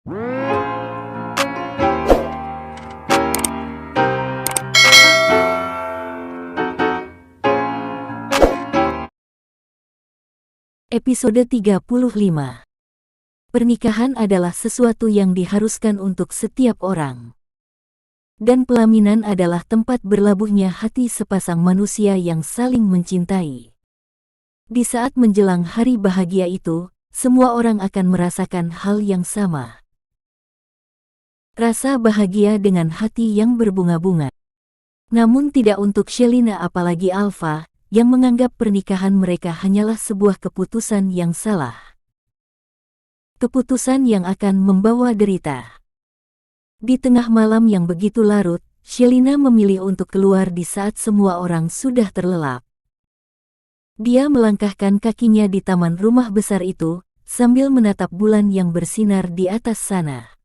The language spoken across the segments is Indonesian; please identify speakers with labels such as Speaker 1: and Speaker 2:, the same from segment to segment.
Speaker 1: Episode 35. Pernikahan adalah sesuatu yang diharuskan untuk setiap orang. Dan pelaminan adalah tempat berlabuhnya hati sepasang manusia yang saling mencintai. Di saat menjelang hari bahagia itu, semua orang akan merasakan hal yang sama. Rasa bahagia dengan hati yang berbunga-bunga. Namun tidak untuk Shelina apalagi Alfa, yang menganggap pernikahan mereka hanyalah sebuah keputusan yang salah. Keputusan yang akan membawa derita. Di tengah malam yang begitu larut, Shelina memilih untuk keluar di saat semua orang sudah terlelap. Dia melangkahkan kakinya di taman rumah besar itu, sambil menatap bulan yang bersinar di atas sana.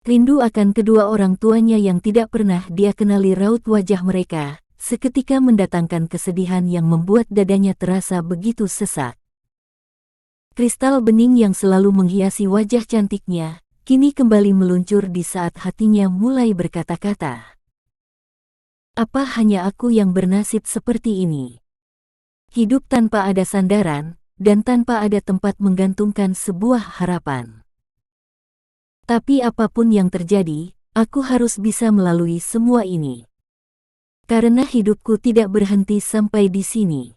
Speaker 1: Rindu akan kedua orang tuanya yang tidak pernah dia kenali raut wajah mereka, seketika mendatangkan kesedihan yang membuat dadanya terasa begitu sesak. Kristal bening yang selalu menghiasi wajah cantiknya, kini kembali meluncur di saat hatinya mulai berkata-kata. Apa hanya aku yang bernasib seperti ini? Hidup tanpa ada sandaran, dan tanpa ada tempat menggantungkan sebuah harapan. Tapi apapun yang terjadi, aku harus bisa melalui semua ini. Karena hidupku tidak berhenti sampai di sini.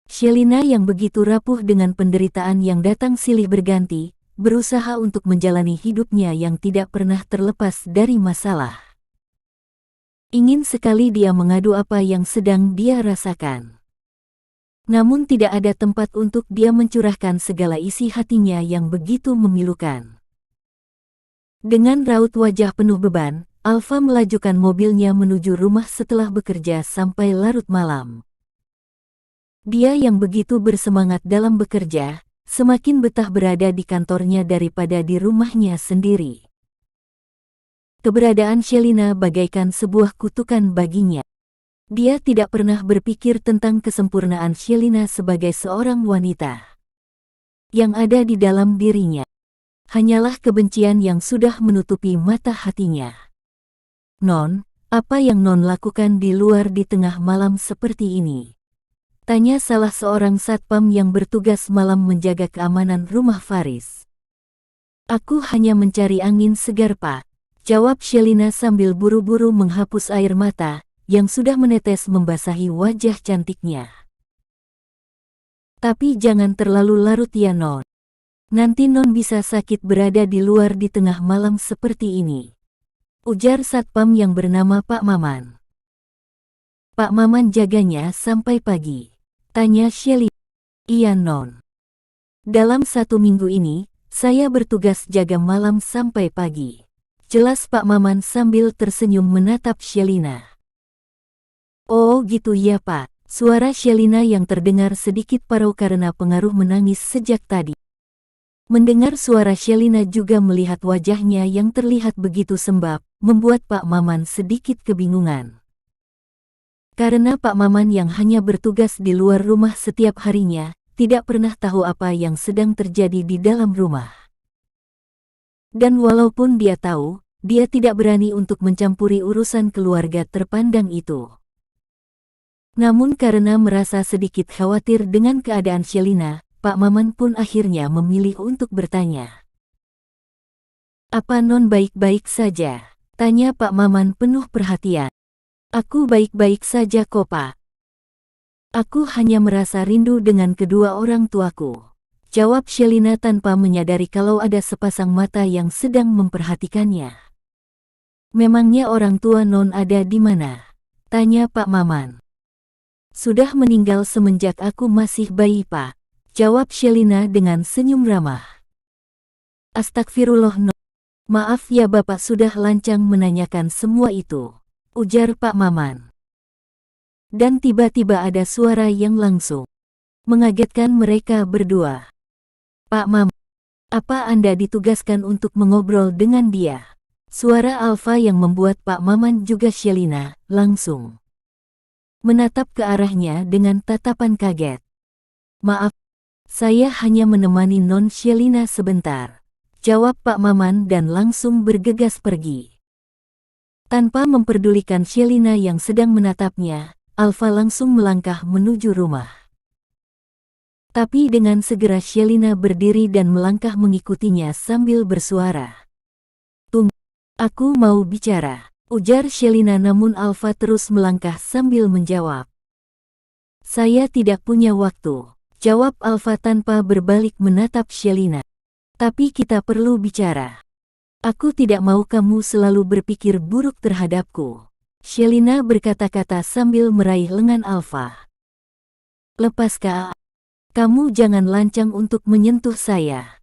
Speaker 1: Shelina yang begitu rapuh dengan penderitaan yang datang silih berganti, berusaha untuk menjalani hidupnya yang tidak pernah terlepas dari masalah. Ingin sekali dia mengadu apa yang sedang dia rasakan. Namun tidak ada tempat untuk dia mencurahkan segala isi hatinya yang begitu memilukan. Dengan raut wajah penuh beban, Alfa melajukan mobilnya menuju rumah setelah bekerja sampai larut malam. Dia yang begitu bersemangat dalam bekerja, semakin betah berada di kantornya daripada di rumahnya sendiri. Keberadaan Shelina bagaikan sebuah kutukan baginya. Dia tidak pernah berpikir tentang kesempurnaan Shelina sebagai seorang wanita. Yang ada di dalam dirinya hanyalah kebencian yang sudah menutupi mata hatinya. Non, apa yang Non lakukan di luar di tengah malam seperti ini? Tanya salah seorang satpam yang bertugas malam menjaga keamanan rumah Faris. Aku hanya mencari angin segar, Pak, jawab Shelina sambil buru-buru menghapus air mata yang sudah menetes membasahi wajah cantiknya. Tapi jangan terlalu larut ya Non. Nanti Non bisa sakit berada di luar di tengah malam seperti ini, ujar satpam yang bernama Pak Maman. Pak Maman jaganya sampai pagi, tanya Shelly. Iya Non. Dalam 1 minggu ini, saya bertugas jaga malam sampai pagi, jelas Pak Maman sambil tersenyum menatap Shelina. Oh gitu ya Pak, suara Shelina yang terdengar sedikit parau karena pengaruh menangis sejak tadi. Mendengar suara Shelina juga melihat wajahnya yang terlihat begitu sembab, membuat Pak Maman sedikit kebingungan. Karena Pak Maman yang hanya bertugas di luar rumah setiap harinya, tidak pernah tahu apa yang sedang terjadi di dalam rumah. Dan walaupun dia tahu, dia tidak berani untuk mencampuri urusan keluarga terpandang itu. Namun karena merasa sedikit khawatir dengan keadaan Shelina, Pak Maman pun akhirnya memilih untuk bertanya. Apa Non baik-baik saja? Tanya Pak Maman penuh perhatian. Aku baik-baik saja kok Pak. Aku hanya merasa rindu dengan kedua orang tuaku, jawab Shelina tanpa menyadari kalau ada sepasang mata yang sedang memperhatikannya. Memangnya orang tua Non ada di mana? Tanya Pak Maman. Sudah meninggal semenjak aku masih bayi Pak, jawab Shelina dengan senyum ramah. Astagfirullah Non. Maaf ya Bapak sudah lancang menanyakan semua itu, ujar Pak Maman. Dan tiba-tiba ada suara yang langsung mengagetkan mereka berdua. Pak Maman, apa Anda ditugaskan untuk mengobrol dengan dia? Suara Alfa yang membuat Pak Maman juga Shelina langsung menatap ke arahnya dengan tatapan kaget. Maaf, saya hanya menemani Non Shelina sebentar, jawab Pak Maman dan langsung bergegas pergi. Tanpa memperdulikan Shelina yang sedang menatapnya, Alfa langsung melangkah menuju rumah. Tapi dengan segera Shelina berdiri dan melangkah mengikutinya sambil bersuara. "Tunggu, aku mau bicara," ujar Shelina, namun Alfa terus melangkah sambil menjawab. "Saya tidak punya waktu," jawab Alfa tanpa berbalik menatap Shelina. "Tapi kita perlu bicara. Aku tidak mau kamu selalu berpikir buruk terhadapku," Shelina berkata-kata sambil meraih lengan Alfa. "Lepaskah? Kamu jangan lancang untuk menyentuh saya.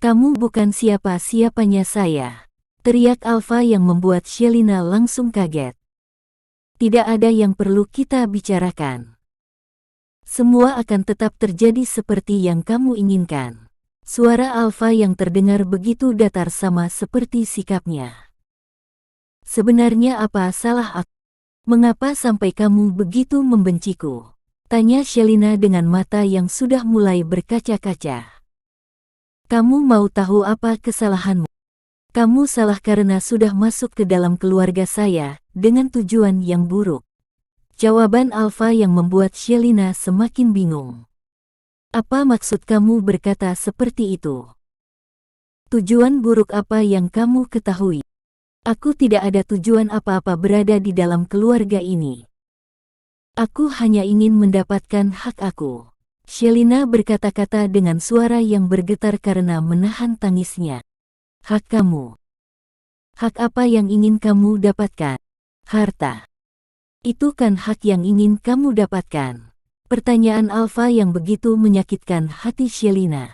Speaker 1: Kamu bukan siapa-siapanya saya," teriak Alfa yang membuat Shelina langsung kaget. "Tidak ada yang perlu kita bicarakan. Semua akan tetap terjadi seperti yang kamu inginkan." Suara Alfa yang terdengar begitu datar sama seperti sikapnya. "Sebenarnya apa salah aku? Mengapa sampai kamu begitu membenciku?" tanya Shelina dengan mata yang sudah mulai berkaca-kaca. "Kamu mau tahu apa kesalahanmu? Kamu salah karena sudah masuk ke dalam keluarga saya dengan tujuan yang buruk," jawaban Alfa yang membuat Shelina semakin bingung. "Apa maksud kamu berkata seperti itu? Tujuan buruk apa yang kamu ketahui? Aku tidak ada tujuan apa-apa berada di dalam keluarga ini. Aku hanya ingin mendapatkan hak aku," Shelina berkata-kata dengan suara yang bergetar karena menahan tangisnya. "Hak kamu? Hak apa yang ingin kamu dapatkan? Harta. Itu kan hak yang ingin kamu dapatkan?" Pertanyaan Alfa yang begitu menyakitkan hati Shelina.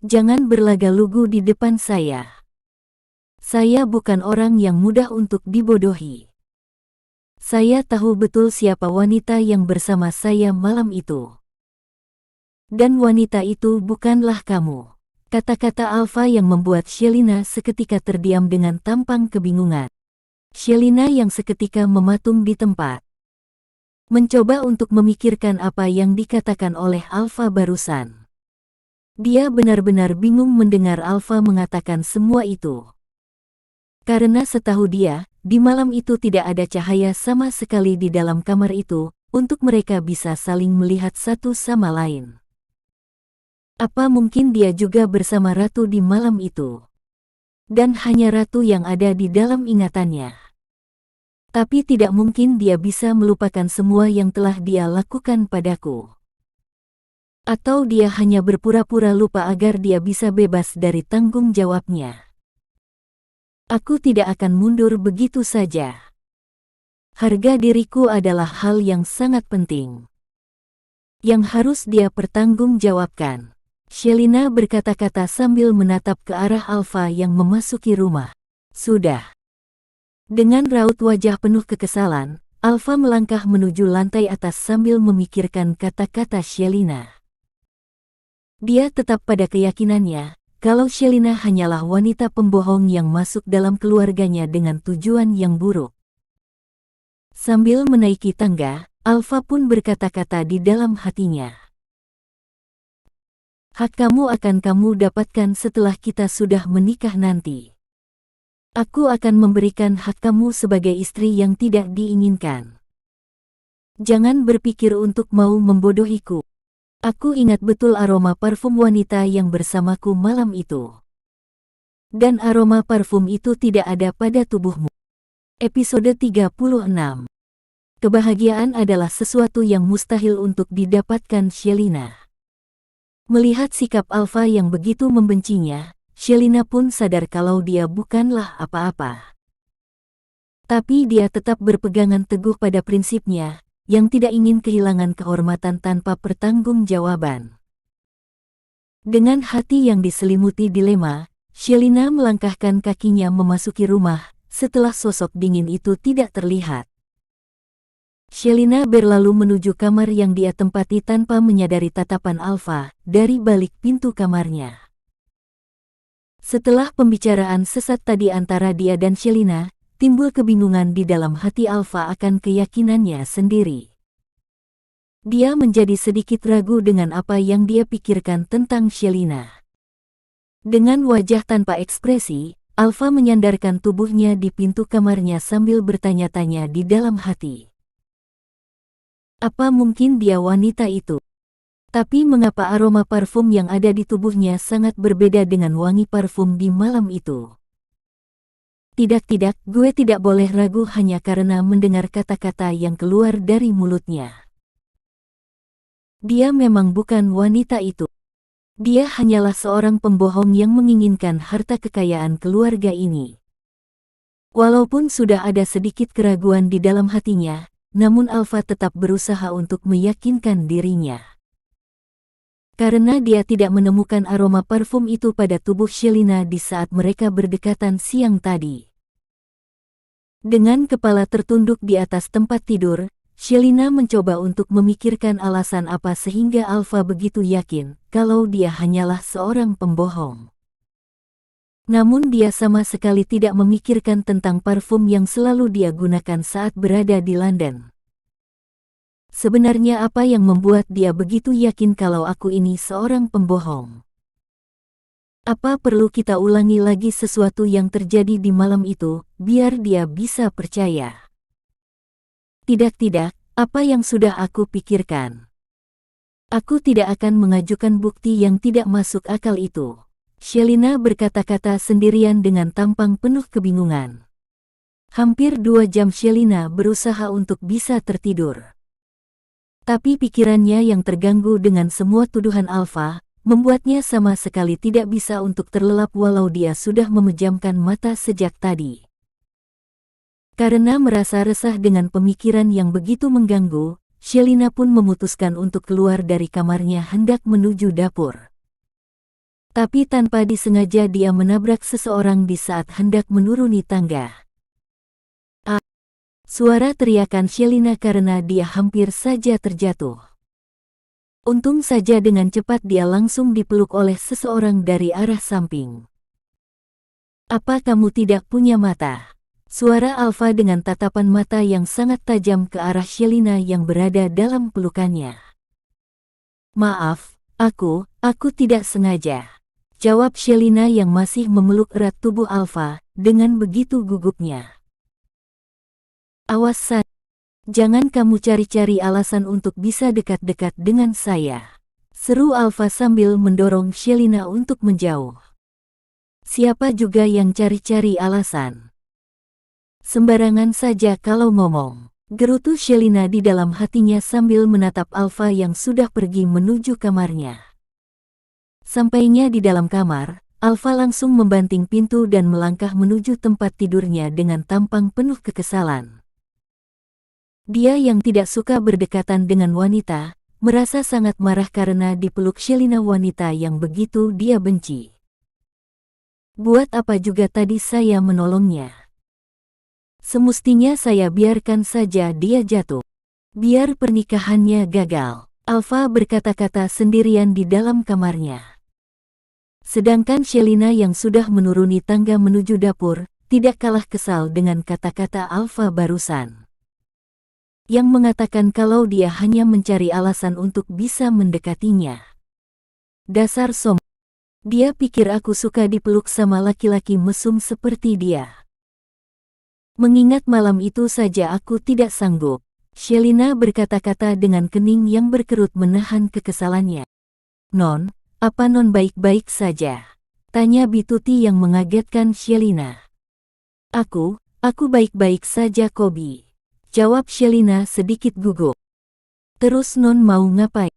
Speaker 1: "Jangan berlaga lugu di depan saya. Saya bukan orang yang mudah untuk dibodohi. Saya tahu betul siapa wanita yang bersama saya malam itu. Dan wanita itu bukanlah kamu," kata-kata Alfa yang membuat Shelina seketika terdiam dengan tampang kebingungan. Shelina yang seketika mematung di tempat, mencoba untuk memikirkan apa yang dikatakan oleh Alfa barusan. Dia benar-benar bingung mendengar Alfa mengatakan semua itu. Karena setahu dia, di malam itu tidak ada cahaya sama sekali di dalam kamar itu, untuk mereka bisa saling melihat satu sama lain. Apa mungkin dia juga bersama Ratu di malam itu? Dan hanya Ratu yang ada di dalam ingatannya. Tapi tidak mungkin dia bisa melupakan semua yang telah dia lakukan padaku. Atau dia hanya berpura-pura lupa agar dia bisa bebas dari tanggung jawabnya. Aku tidak akan mundur begitu saja. Harga diriku adalah hal yang sangat penting, yang harus dia pertanggungjawabkan. Shelina berkata-kata sambil menatap ke arah Alfa yang memasuki rumah. "Sudah." Dengan raut wajah penuh kekesalan, Alfa melangkah menuju lantai atas sambil memikirkan kata-kata Shelina. Dia tetap pada keyakinannya, kalau Shelina hanyalah wanita pembohong yang masuk dalam keluarganya dengan tujuan yang buruk. Sambil menaiki tangga, Alfa pun berkata-kata di dalam hatinya. "Hak kamu akan kamu dapatkan setelah kita sudah menikah nanti. Aku akan memberikan hak kamu sebagai istri yang tidak diinginkan. Jangan berpikir untuk mau membodohiku. Aku ingat betul aroma parfum wanita yang bersamaku malam itu. Dan aroma parfum itu tidak ada pada tubuhmu." Episode 36. Kebahagiaan adalah sesuatu yang mustahil untuk didapatkan Shelina. Melihat sikap Alfa yang begitu membencinya, Shelina pun sadar kalau dia bukanlah apa-apa. Tapi dia tetap berpegangan teguh pada prinsipnya, yang tidak ingin kehilangan kehormatan tanpa pertanggungjawaban. Dengan hati yang diselimuti dilema, Shelina melangkahkan kakinya memasuki rumah, setelah sosok dingin itu tidak terlihat. Shelina berlalu menuju kamar yang dia tempati tanpa menyadari tatapan Alfa dari balik pintu kamarnya. Setelah pembicaraan sesat tadi antara dia dan Shelina, timbul kebingungan di dalam hati Alfa akan keyakinannya sendiri. Dia menjadi sedikit ragu dengan apa yang dia pikirkan tentang Shelina. Dengan wajah tanpa ekspresi, Alfa menyandarkan tubuhnya di pintu kamarnya sambil bertanya-tanya di dalam hati. Apa mungkin dia wanita itu? Tapi mengapa aroma parfum yang ada di tubuhnya sangat berbeda dengan wangi parfum di malam itu? Tidak, gue tidak boleh ragu hanya karena mendengar kata-kata yang keluar dari mulutnya. Dia memang bukan wanita itu. Dia hanyalah seorang pembohong yang menginginkan harta kekayaan keluarga ini. Walaupun sudah ada sedikit keraguan di dalam hatinya, namun Alfa tetap berusaha untuk meyakinkan dirinya. Karena dia tidak menemukan aroma parfum itu pada tubuh Shelina di saat mereka berdekatan siang tadi. Dengan kepala tertunduk di atas tempat tidur, Shelina mencoba untuk memikirkan alasan apa sehingga Alfa begitu yakin kalau dia hanyalah seorang pembohong. Namun dia sama sekali tidak memikirkan tentang parfum yang selalu dia gunakan saat berada di London. Sebenarnya apa yang membuat dia begitu yakin kalau aku ini seorang pembohong? Apa perlu kita ulangi lagi sesuatu yang terjadi di malam itu, biar dia bisa percaya? Tidak, apa yang sudah aku pikirkan. Aku tidak akan mengajukan bukti yang tidak masuk akal itu. Shelina berkata-kata sendirian dengan tampang penuh kebingungan. Hampir 2 jam Shelina berusaha untuk bisa tertidur. Tapi pikirannya yang terganggu dengan semua tuduhan Alfa, membuatnya sama sekali tidak bisa untuk terlelap walau dia sudah memejamkan mata sejak tadi. Karena merasa resah dengan pemikiran yang begitu mengganggu, Shelina pun memutuskan untuk keluar dari kamarnya hendak menuju dapur. Tapi tanpa disengaja dia menabrak seseorang di saat hendak menuruni tangga. Suara teriakan Shelina karena dia hampir saja terjatuh. Untung saja dengan cepat dia langsung dipeluk oleh seseorang dari arah samping. Apa kamu tidak punya mata? Suara Alfa dengan tatapan mata yang sangat tajam ke arah Shelina yang berada dalam pelukannya. Maaf, aku tidak sengaja. Jawab Shelina yang masih memeluk erat tubuh Alfa dengan begitu gugupnya. Awas San, jangan kamu cari-cari alasan untuk bisa dekat-dekat dengan saya. Seru Alfa sambil mendorong Shelina untuk menjauh. Siapa juga yang cari-cari alasan? Sembarangan saja kalau ngomong. Gerutu Shelina di dalam hatinya sambil menatap Alfa yang sudah pergi menuju kamarnya. Sampainya di dalam kamar, Alfa langsung membanting pintu dan melangkah menuju tempat tidurnya dengan tampang penuh kekesalan. Dia yang tidak suka berdekatan dengan wanita, merasa sangat marah karena dipeluk Shelina wanita yang begitu dia benci. Buat apa juga tadi saya menolongnya? Semestinya saya biarkan saja dia jatuh. Biar pernikahannya gagal. Alfa berkata-kata sendirian di dalam kamarnya. Sedangkan Shelina yang sudah menuruni tangga menuju dapur, tidak kalah kesal dengan kata-kata Alfa barusan. Yang mengatakan kalau dia hanya mencari alasan untuk bisa mendekatinya. Dasar sombong. Dia pikir aku suka dipeluk sama laki-laki mesum seperti dia. Mengingat malam itu saja aku tidak sanggup. Shelina berkata-kata dengan kening yang berkerut menahan kekesalannya. Non, apa non baik-baik saja? Tanya Bituti yang mengagetkan Shelina. Aku baik-baik saja Kobi. Jawab Shelina sedikit gugup. Terus non mau ngapain?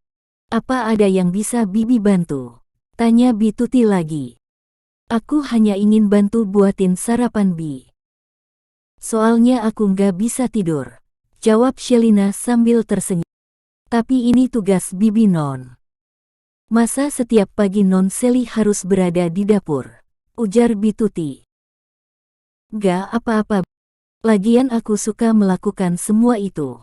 Speaker 1: Apa ada yang bisa bibi bantu? Tanya Bituti lagi. Aku hanya ingin bantu buatin sarapan Bi. Soalnya aku nggak bisa tidur. Jawab Shelina sambil tersenyum. Tapi ini tugas bibi non. Masa setiap pagi non Seli harus berada di dapur? Ujar Bituti. Gak apa-apa. Lagian aku suka melakukan semua itu.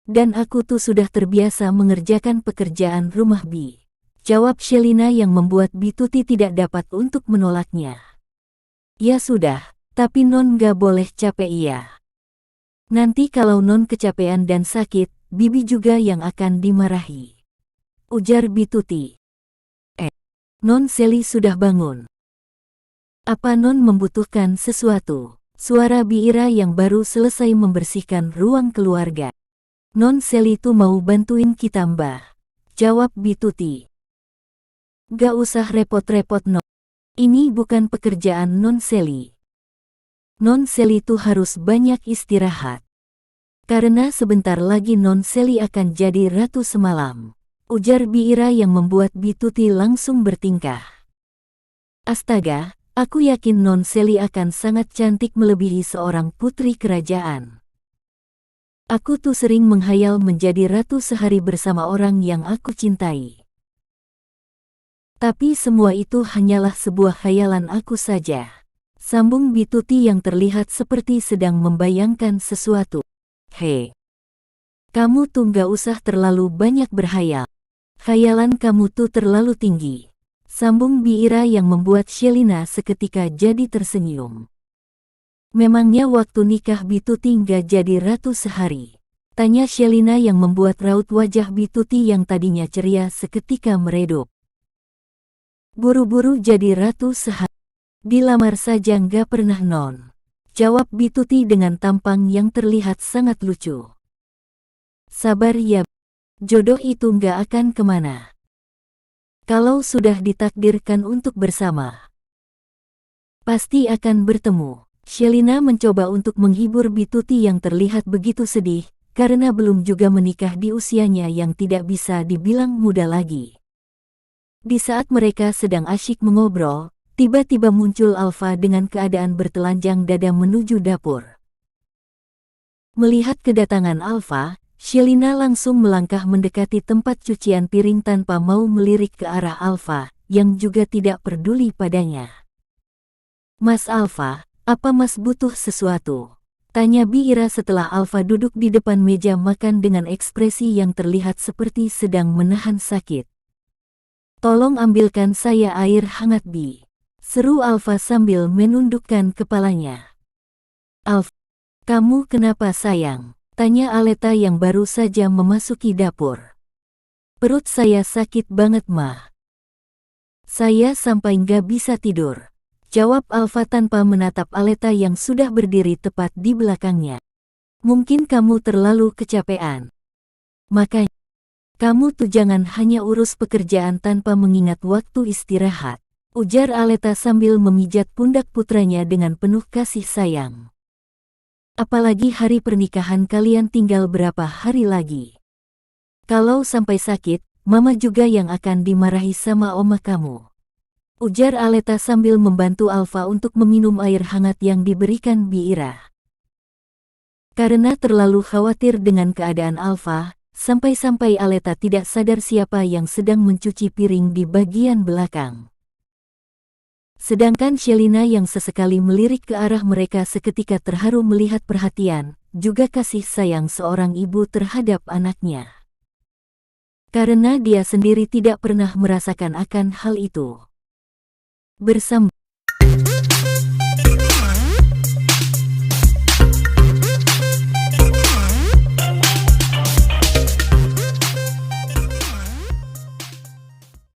Speaker 1: Dan aku tuh sudah terbiasa mengerjakan pekerjaan rumah Bi. Jawab Shelina yang membuat Bituti tidak dapat untuk menolaknya. Ya sudah. Tapi non gak boleh capek iya. Nanti kalau non kecapean dan sakit, bibi juga yang akan dimarahi. Ujar Bituti. Non Sally sudah bangun. Apa Non membutuhkan sesuatu? Suara Bi Ira yang baru selesai membersihkan ruang keluarga. Non Sally tuh mau bantuin kita Mbah. Jawab Bi Tuti. Gak usah repot-repot Non. Ini bukan pekerjaan Non Sally. Non Sally tuh harus banyak istirahat. Karena sebentar lagi Non Sally akan jadi ratu semalam. Ujar Bi Ira yang membuat Bi Tuti langsung bertingkah. Astaga, aku yakin Non Sally akan sangat cantik melebihi seorang putri kerajaan. Aku tuh sering menghayal menjadi ratu sehari bersama orang yang aku cintai. Tapi semua itu hanyalah sebuah khayalan aku saja. Sambung Bi Tuti yang terlihat seperti sedang membayangkan sesuatu. Hei, kamu tuh gak usah terlalu banyak berhayal. Khayalan kamu tuh terlalu tinggi. Sambung Bi Ira yang membuat Shelina seketika jadi tersenyum. Memangnya waktu nikah Bi Tuti gak jadi ratu sehari? Tanya Shelina yang membuat raut wajah Bi Tuti yang tadinya ceria seketika meredup. Buru-buru jadi ratu sehari. Dilamar saja gak pernah Non. Jawab Bi Tuti dengan tampang yang terlihat sangat lucu. Sabar ya. Jodoh itu gak akan kemana. Kalau sudah ditakdirkan untuk bersama, pasti akan bertemu. Shelina mencoba untuk menghibur Bi Tuti yang terlihat begitu sedih, karena belum juga menikah di usianya yang tidak bisa dibilang muda lagi. Di saat mereka sedang asyik mengobrol, tiba-tiba muncul Alfa dengan keadaan bertelanjang dada menuju dapur. Melihat kedatangan Alfa, Shelina langsung melangkah mendekati tempat cucian piring tanpa mau melirik ke arah Alfa, yang juga tidak peduli padanya. Mas Alfa, apa Mas butuh sesuatu? Tanya Bi Ira setelah Alfa duduk di depan meja makan dengan ekspresi yang terlihat seperti sedang menahan sakit. Tolong ambilkan saya air hangat Bi. Seru Alfa sambil menundukkan kepalanya. Alfa, kamu kenapa sayang? Tanya Aleta yang baru saja memasuki dapur. Perut saya sakit banget mah. Saya sampai nggak bisa tidur. Jawab Alfa tanpa menatap Aleta yang sudah berdiri tepat di belakangnya. Mungkin kamu terlalu kecapean. Makanya, kamu tuh jangan hanya urus pekerjaan tanpa mengingat waktu istirahat. Ujar Aleta sambil memijat pundak putranya dengan penuh kasih sayang. Apalagi hari pernikahan kalian tinggal berapa hari lagi. Kalau sampai sakit, mama juga yang akan dimarahi sama oma kamu. Ujar Aleta sambil membantu Alfa untuk meminum air hangat yang diberikan Bi Ira. Karena terlalu khawatir dengan keadaan Alfa, sampai-sampai Aleta tidak sadar siapa yang sedang mencuci piring di bagian belakang. Sedangkan Shelina yang sesekali melirik ke arah mereka seketika terharu melihat perhatian, juga kasih sayang seorang ibu terhadap anaknya. Karena dia sendiri tidak pernah merasakan akan hal itu. Bersama